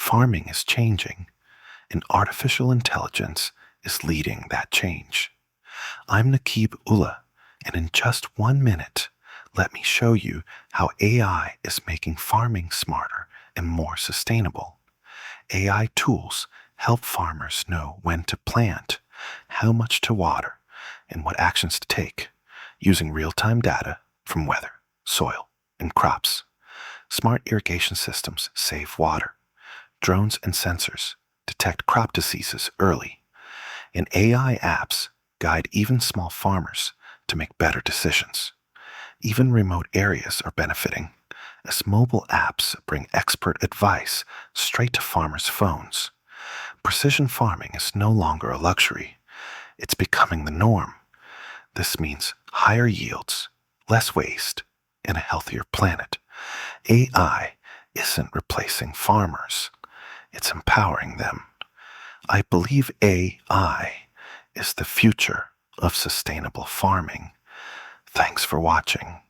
Farming is changing, and artificial intelligence is leading that change. I'm Naqeeb Ullah, and in just 1 minute, let me show you how AI is making farming smarter and more sustainable. AI tools help farmers know when to plant, how much to water, and what actions to take, using real-time data from weather, soil, and crops. Smart irrigation systems save water. Drones and sensors detect crop diseases early. And AI apps guide even small farmers to make better decisions. Even remote areas are benefiting, as mobile apps bring expert advice straight to farmers' phones. Precision farming is no longer a luxury. It's becoming the norm. This means higher yields, less waste, and a healthier planet. AI isn't replacing farmers. It's empowering them. I believe AI is the future of sustainable farming. Thanks for watching.